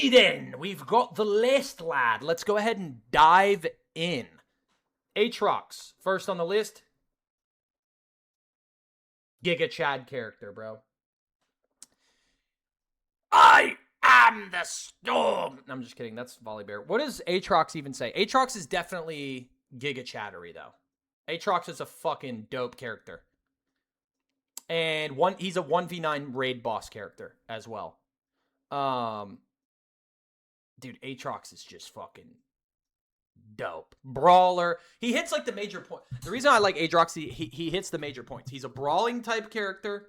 Alrighty then, we've got the list, lad. Let's go ahead and dive in. Aatrox, first on the list. Giga Chad character, bro. I am the storm. I'm just kidding. That's Volibear. What does Aatrox even say? Aatrox is definitely Giga Chattery, though. Aatrox is a fucking dope character. And he's a 1v9 raid boss character as well. Dude, Aatrox is just fucking dope. Brawler. He hits like the major point. The reason I like Aatrox, he hits the major points. He's a brawling type character.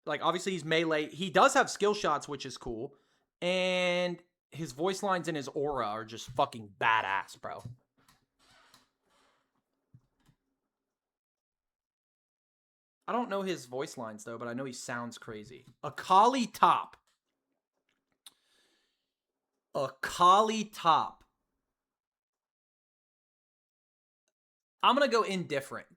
Like, obviously, he's melee. He does have skill shots, which is cool. And his voice lines and his aura are just fucking badass, bro. I don't know his voice lines, though, but I know he sounds crazy. Akali top. Akali top. I'm going to go indifferent.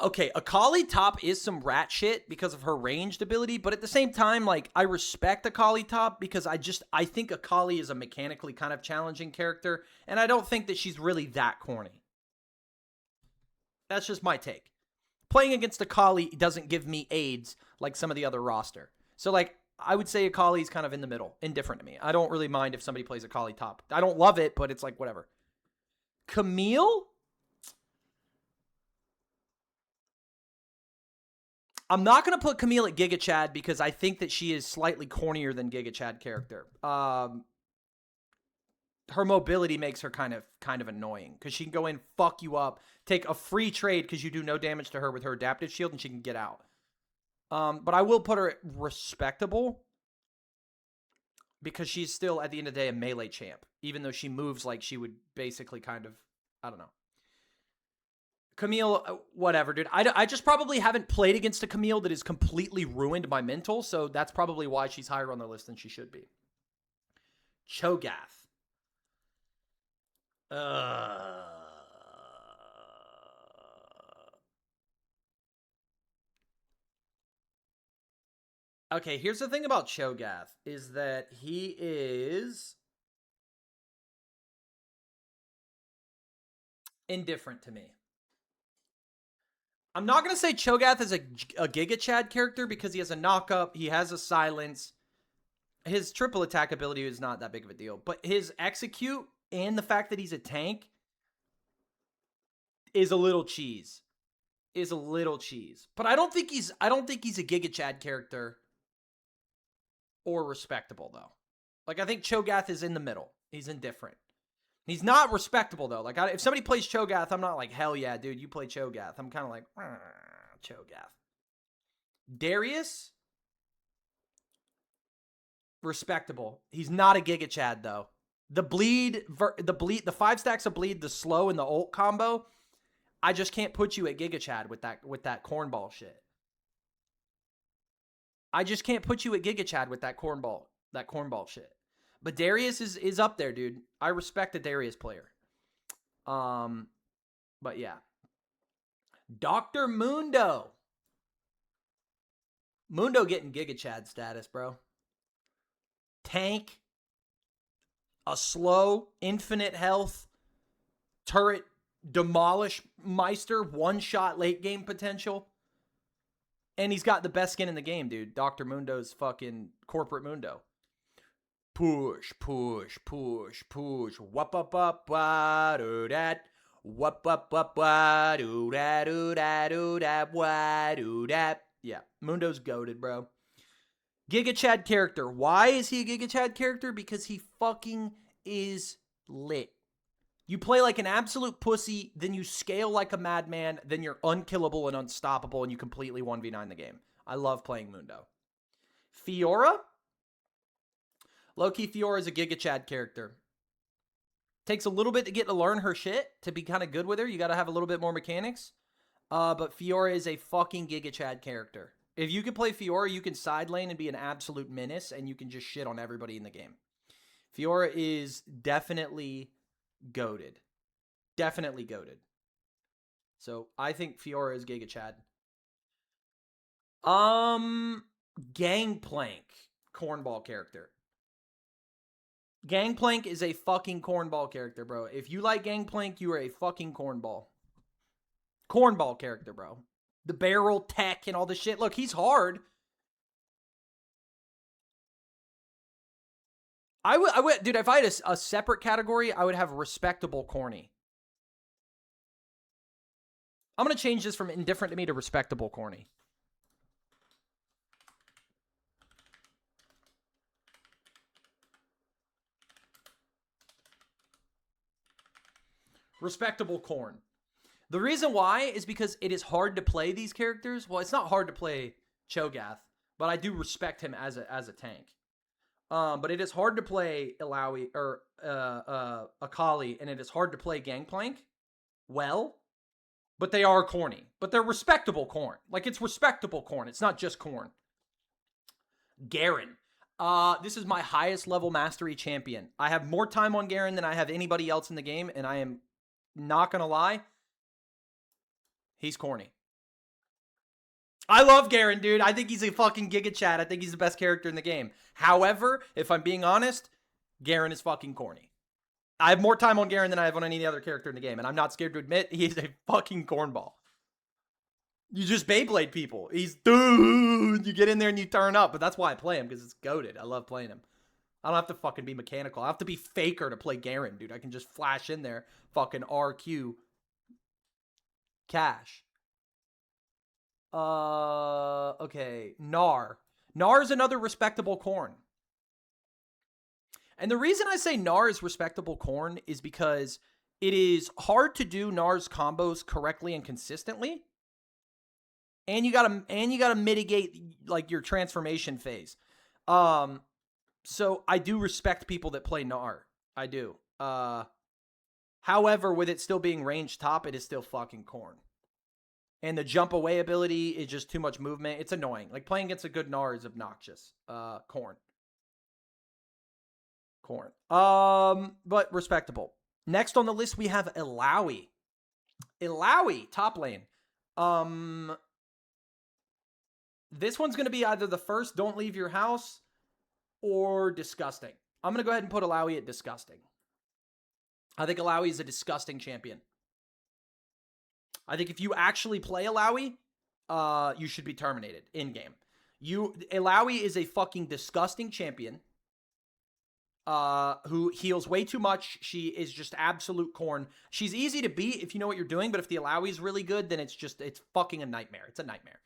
Okay, Akali top is some rat shit because of her ranged ability, but at the same time, like, I respect Akali top because I think Akali is a mechanically kind of challenging character, and I don't think that she's really that corny. That's just my take. Playing against Akali doesn't give me AIDS like some of the other roster. So, like, I would say Akali's kind of in the middle, indifferent to me. I don't really mind if somebody plays Akali top. I don't love it, but it's like, whatever. Camille? I'm not going to put Camille at Giga Chad because I think that she is slightly cornier than Giga Chad character. Her mobility makes her kind of annoying because she can go in, fuck you up, take a free trade because you do no damage to her with her adaptive shield, and she can get out. But I will put her at respectable because she's still, at the end of the day, a melee champ, even though she moves like she would basically kind of, I don't know. Camille, whatever, dude. I just probably haven't played against a Camille that has completely ruined my mental, so that's probably why she's higher on the list than she should be. Cho'Gath. Okay, here's the thing about Cho'Gath, is that he is indifferent to me. I'm not going to say Cho'Gath is a Giga Chad character because he has a knock-up, he has a silence. His triple attack ability is not that big of a deal, but his execute and the fact that he's a tank is a little cheese. But I don't think he's a Giga Chad character or respectable, though. Like, I think Cho'Gath is in the middle. He's indifferent. He's not respectable, though. Like, if somebody plays Cho'Gath, I'm not like, hell yeah, dude, you play Cho'Gath. I'm kind of like, Cho'Gath. Darius? Respectable. He's not a Giga Chad, though. The 5 stacks of bleed, the slow, and the ult combo, I just can't put you at Giga Chad with that cornball shit. I just can't put you at Giga Chad with that cornball shit. But Darius is up there, dude. I respect a Darius player. But yeah. Dr. Mundo. Mundo getting Giga Chad status, bro. Tank. A slow, infinite health. Turret demolish meister. One-shot late game potential. And he's got the best skin in the game, dude. Dr. Mundo's fucking corporate Mundo. Push, push, push, push. Wop up up wa do dat. Wop up up wa do da do da do da wa do dat. Yeah, Mundo's goated, bro. Giga Chad character. Why is he a Giga Chad character? Because he fucking is lit. You play like an absolute pussy, then you scale like a madman, then you're unkillable and unstoppable, and you completely 1v9 the game. I love playing Mundo. Fiora? Low-key, Fiora is a Giga Chad character. Takes a little bit to get to learn her shit, to be kind of good with her. You got to have a little bit more mechanics. But Fiora is a fucking Giga Chad character. If you can play Fiora, you can side lane and be an absolute menace, and you can just shit on everybody in the game. Fiora is definitely goated. Definitely goated. So, I think Fiora is Giga Chad. Gangplank. cornball character. Gangplank is a fucking cornball character, bro. If you like Gangplank, you are a fucking cornball. Cornball character, bro. The barrel tech and all this shit. Look, he's hard. I would, dude, if I had a separate category, I would have respectable corny. I'm going to change this from indifferent to me to respectable corny. Respectable corn. The reason why is because it is hard to play these characters. Well, it's not hard to play Cho'Gath, but I do respect him as a tank. But it is hard to play Illaoi or Akali, and it is hard to play Gangplank well. But they are corny. But they're respectable corn. Like, it's respectable corn. It's not just corn. Garen. This is my highest level mastery champion. I have more time on Garen than I have anybody else in the game, and I am not gonna lie. He's corny. I love Garen, dude. I think he's a fucking Giga Chad. I think he's the best character in the game. However, if I'm being honest, Garen is fucking corny. I have more time on Garen than I have on any other character in the game, and I'm not scared to admit he is a fucking cornball. You just Beyblade people. He's, dude, you get in there and you turn up, but that's why I play him, because it's goated. I love playing him. I don't have to fucking be mechanical. I have to be faker to play Garen, dude. I can just flash in there, fucking RQ, cash. Okay, Gnar. Gnar is another respectable corn. And the reason I say Gnar is respectable corn is because it is hard to do Gnar's combos correctly and consistently. And you gotta mitigate like your transformation phase. So I do respect people that play Gnar. I do. However, with it still being range top, it is still fucking corn. And the jump away ability is just too much movement. It's annoying. Like, playing against a good Gnar is obnoxious. Corn. But respectable. Next on the list, we have Illaoi. Illaoi, top lane. This one's going to be either the first Don't Leave Your House or disgusting. I'm going to go ahead and put Illaoi at disgusting. I think Illaoi is a disgusting champion. I think if you actually play Illaoi, you should be terminated in-game. Illaoi is a fucking disgusting champion who heals way too much. She is just absolute corn. She's easy to beat if you know what you're doing, but if the Illaoi is really good, then it's fucking a nightmare. It's a nightmare.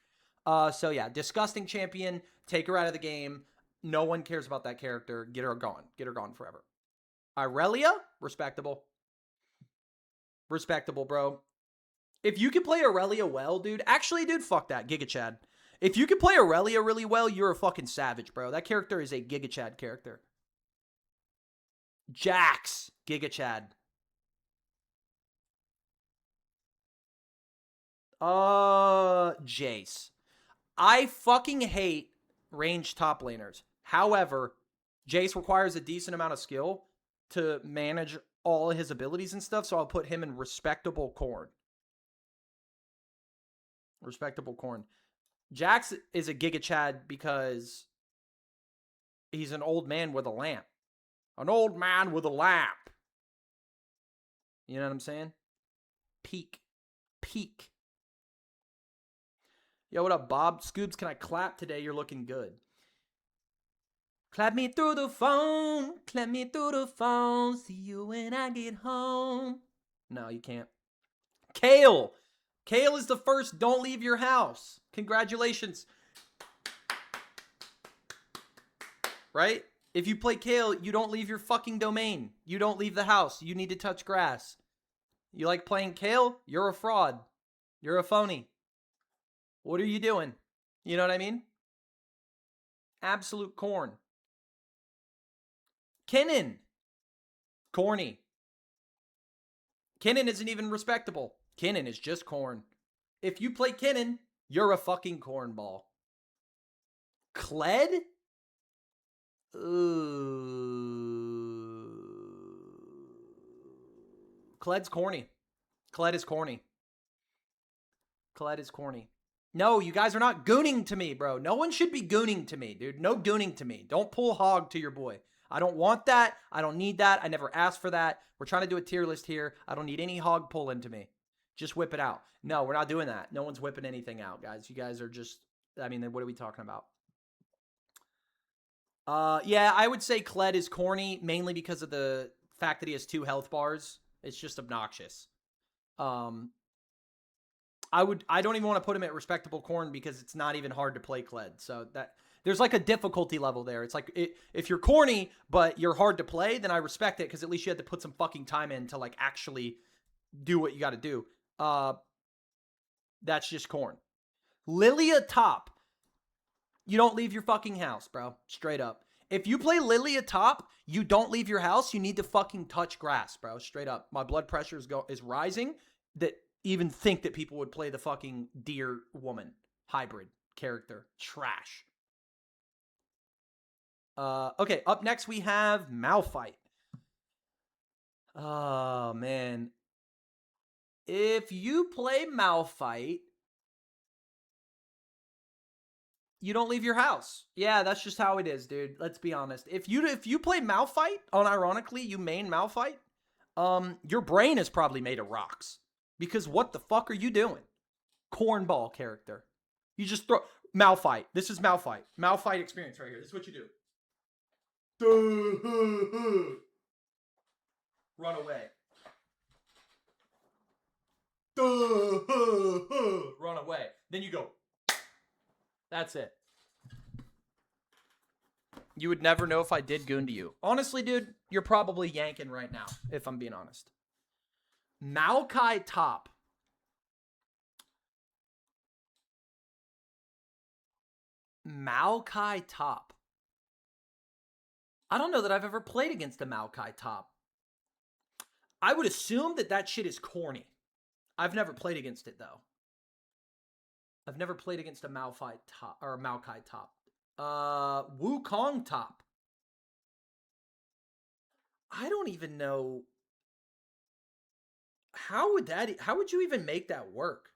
So yeah, disgusting champion. Take her out of the game. No one cares about that character. Get her gone. Get her gone forever. Irelia, respectable. Respectable, bro. If you can play Irelia well, dude. Actually, dude, fuck that. Giga Chad. If you can play Irelia really well, you're a fucking savage, bro. That character is a Giga Chad character. Jax. Giga Chad. Jace. I fucking hate ranged top laners. However, Jace requires a decent amount of skill to manage all of his abilities and stuff, so I'll put him in respectable corn. Respectable corn. Jax is a Giga Chad because he's an old man with a lamp. An old man with a lamp. You know what I'm saying? Peak. Peak. Yo, what up, Bob? Scoobs, can I clap today? You're looking good. Clap me through the phone. Clap me through the phone. See you when I get home. No, you can't. Kale. Kale is the first Don't Leave Your House. Congratulations. Right? If you play Kale, you don't leave your fucking domain. You don't leave the house. You need to touch grass. You like playing Kale? You're a fraud. You're a phony. What are you doing? You know what I mean? Absolute corn. Kennen. Corny. Kennen isn't even respectable. Kennen is just corn. If you play Kennen, you're a fucking cornball. Kled? Kled's corny. Kled is corny. Kled is corny. No, you guys are not gooning to me, bro. No one should be gooning to me, dude. No gooning to me. Don't pull hog to your boy. I don't want that. I don't need that. I never asked for that. We're trying to do a tier list here. I don't need any hog pull into me. Just whip it out. No, we're not doing that. No one's whipping anything out, guys. You guys are just, I mean, what are we talking about? Yeah, I would say Kled is corny, mainly because of the fact that he has 2 health bars. It's just obnoxious. I don't even want to put him at respectable corn because it's not even hard to play Kled. So that there's like a difficulty level there. It's like if you're corny but you're hard to play, then I respect it because at least you had to put some fucking time in to like actually do what you got to do. That's just corn. Lilia top. You don't leave your fucking house, bro. Straight up. If you play Lilia top, you don't leave your house. You need to fucking touch grass, bro. Straight up. My blood pressure is rising. That even think that people would play the fucking deer woman hybrid character. Trash. Okay, up next we have Malphite. Oh, man. If you play Malphite, you don't leave your house. Yeah, that's just how it is, dude. Let's be honest. If you play Malphite, unironically, you main Malphite, your brain is probably made of rocks. Because what the fuck are you doing? Cornball character. You just throw Malphite. This is Malphite. Malphite experience right here. This is what you do. Run away. Run away. Then you go. That's it. You would never know if I did goon to you. Honestly, dude, you're probably yanking right now, if I'm being honest. Maokai top. Maokai top. I don't know that I've ever played against a Maokai top. I would assume that shit is corny. I've never played against it, though. I've never played against a Maokai top or a Maokai top. Wukong top. I don't even know. How would you even make that work?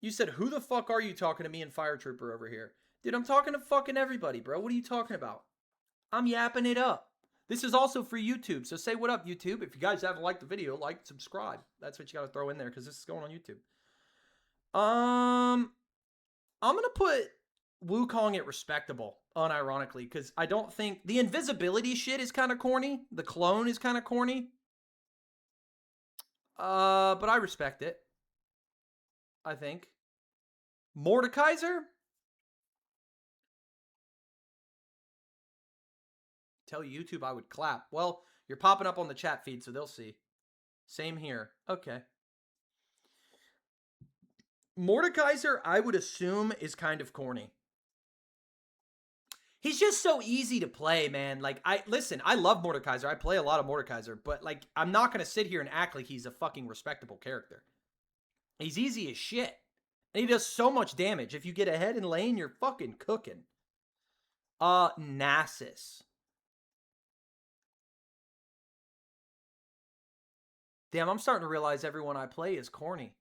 You said, who the fuck are you talking to me and Fire Trooper over here? Dude, I'm talking to fucking everybody, bro. What are you talking about? I'm yapping it up. This is also for YouTube, so say what up, YouTube. If you guys haven't liked the video, like, subscribe. That's what you got to throw in there because this is going on YouTube. I'm going to put Wukong at respectable, unironically, because I don't think... The invisibility shit is kind of corny. The clone is kind of corny. But I respect it. I think. Mordekaiser? Tell YouTube I would clap. Well, you're popping up on the chat feed, so they'll see. Same here. Okay. Mordekaiser, I would assume, is kind of corny. He's just so easy to play, man. Like, listen, I love Mordekaiser. I play a lot of Mordekaiser, but, like, I'm not going to sit here and act like he's a fucking respectable character. He's easy as shit. And he does so much damage. If you get ahead in lane, you're fucking cooking. Nasus. Damn, I'm starting to realize everyone I play is corny.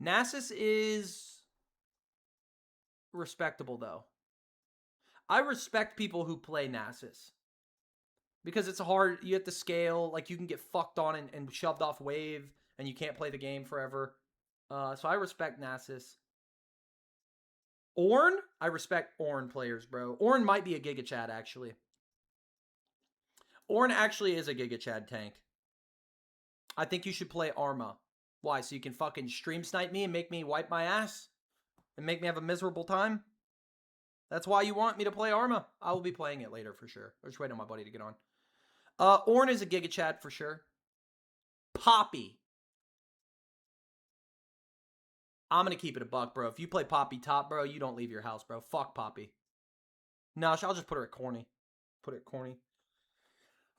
Nasus is respectable, though. I respect people who play Nasus. Because it's hard. You have to scale. Like, you can get fucked on and shoved off wave. And you can't play the game forever. So I respect Nasus. Ornn? I respect Ornn players, bro. Ornn might be a Giga Chad, actually. Ornn actually is a Giga Chad tank. I think you should play Arma. Why? So you can fucking stream snipe me and make me wipe my ass? And make me have a miserable time? That's why you want me to play Arma? I will be playing it later for sure. I'm just waiting on my buddy to get on. Ornn is a Giga Chad for sure. Poppy. I'm going to keep it a buck, bro. If you play Poppy top, bro, you don't leave your house, bro. Fuck Poppy. No, I'll just put her at corny. Put it at corny.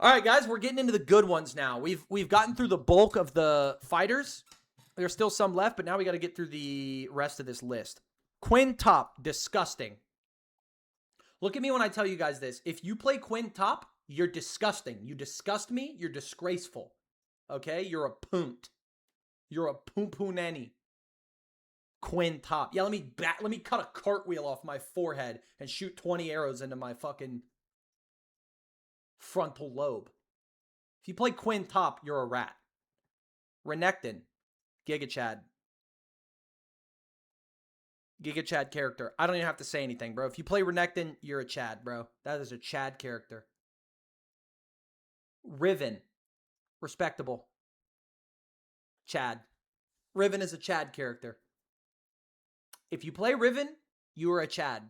All right, guys, we're getting into the good ones now. We've gotten through the bulk of the fighters. There's still some left, but now we got to get through the rest of this list. Quinn top, disgusting. Look at me when I tell you guys this. If you play Quinn top, you're disgusting. You disgust me. You're disgraceful. Okay? You're a punt. You're a poompoonenny. Quinn top. Yeah, let me cut a cartwheel off my forehead and shoot 20 arrows into my fucking frontal lobe. If you play Quinn top, you're a rat. Renekton. Giga Chad. Giga Chad character. I don't even have to say anything, bro. If you play Renekton, you're a Chad, bro. That is a Chad character. Riven. Respectable. Chad. Riven is a Chad character. If you play Riven, you are a Chad.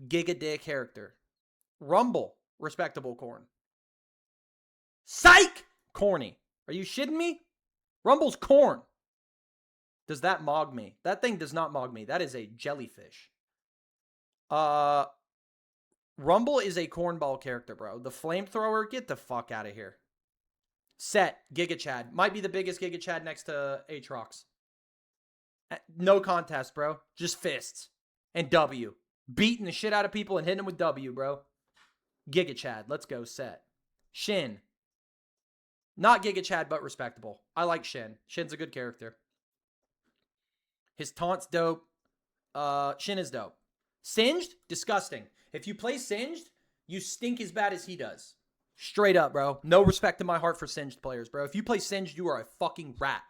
Giga dick character. Rumble. Respectable corn. Psych! Corny. Are you shitting me? Rumble's corn. Does that mog me? That thing does not mog me. That is a jellyfish. Rumble is a cornball character, bro. The flamethrower, get the fuck out of here. Set, Giga Chad. Might be the biggest Giga Chad next to Aatrox. No contest, bro. Just fists. And W. Beating the shit out of people and hitting them with W, bro. Giga Chad. Let's go, set. Shin. Not Giga Chad, but respectable. I like Shin. Shin's a good character. His taunt's dope. Shin is dope. Singed? Disgusting. If you play Singed, you stink as bad as he does. Straight up, bro. No respect in my heart for Singed players, bro. If you play Singed, you are a fucking rat.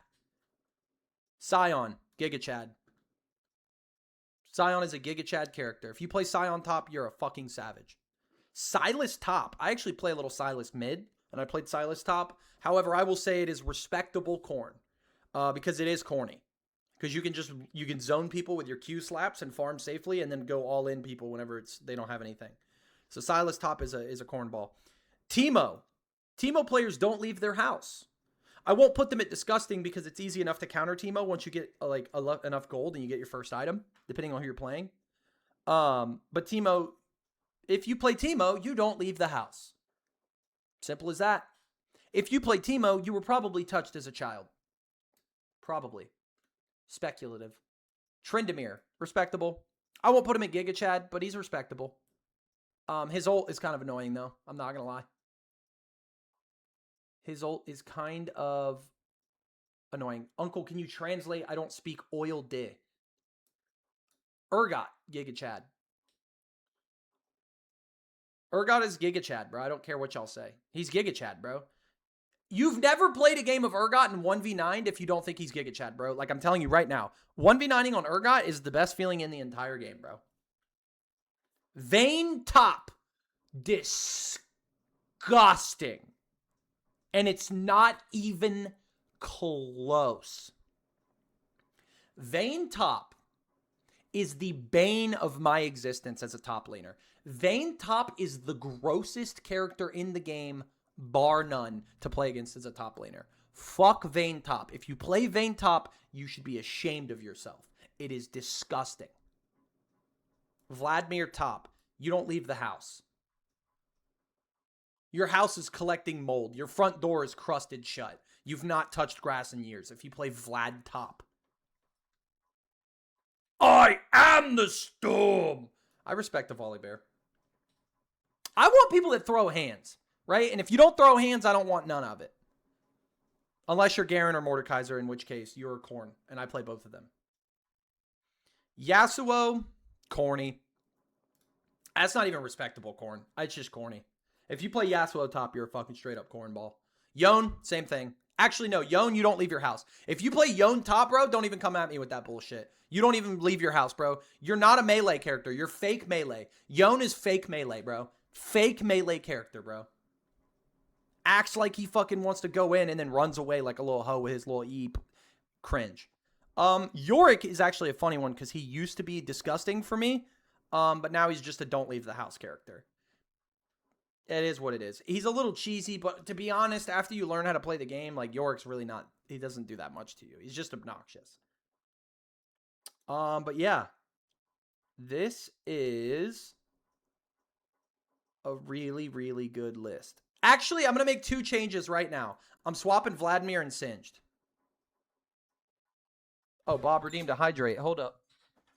Scion. Giga Chad. Scion is a Giga Chad character. If you play Scion top, you're a fucking savage. Silas top. I actually play a little Silas mid, and I played Silas top. However, I will say it is respectable corn. Because it is corny. Because you can zone people with your Q slaps and farm safely and then go all in people whenever they don't have anything. So Silas top is a cornball. Teemo. Teemo players don't leave their house. I won't put them at disgusting because it's easy enough to counter Teemo once you get enough gold and you get your first item, depending on who you're playing. But Teemo, if you play Teemo, you don't leave the house. Simple as that. If you play Teemo, you were probably touched as a child. Probably. Speculative. Tryndamere, respectable. I won't put him at Giga Chad, but he's respectable. His ult is kind of annoying, though. I'm not going to lie. His ult is kind of annoying. Uncle, can you translate? I don't speak oil de. Urgot, Giga Chad. Urgot is Giga Chad, bro. I don't care what y'all say. He's Giga Chad, bro. You've never played a game of Urgot and 1v9'd if you don't think he's Giga Chad, bro. Like, I'm telling you right now. 1v9ing on Urgot is the best feeling in the entire game, bro. Vayne top. Disgusting. And it's not even close. Vayne top is the bane of my existence as a top laner. Vayne top is the grossest character in the game, bar none, to play against as a top laner. Fuck Vayne top. If you play Vayne top, you should be ashamed of yourself. It is disgusting. Vladimir top. You don't leave the house. Your house is collecting mold. Your front door is crusted shut. You've not touched grass in years if you play Vlad top. I am the storm. I respect the Volibear. I want people that throw hands, right? And if you don't throw hands, I don't want none of it. Unless you're Garen or Mordekaiser, in which case you're corn. And I play both of them. Yasuo, corny. That's not even respectable corn. It's just corny. If you play Yasuo top, you're a fucking straight up cornball. Yone, same thing. Actually, no. Yone, you don't leave your house. If you play Yone top, bro, don't even come at me with that bullshit. You don't even leave your house, bro. You're not a melee character. You're fake melee. Yone is fake melee, bro. Fake melee character, bro. Acts like he fucking wants to go in and then runs away like a little hoe with his little E. Cringe. Yorick is actually a funny one because he used to be disgusting for me. But now he's just a don't leave the house character. It is what it is. He's a little cheesy, but to be honest, after you learn how to play the game, like, Yorick's really not, he doesn't do that much to you. He's just obnoxious. But yeah. This is a really, really good list. Actually, I'm going to make 2 changes right now. I'm swapping Vladimir and Singed. Oh, Bob redeemed a hydrate. Hold up.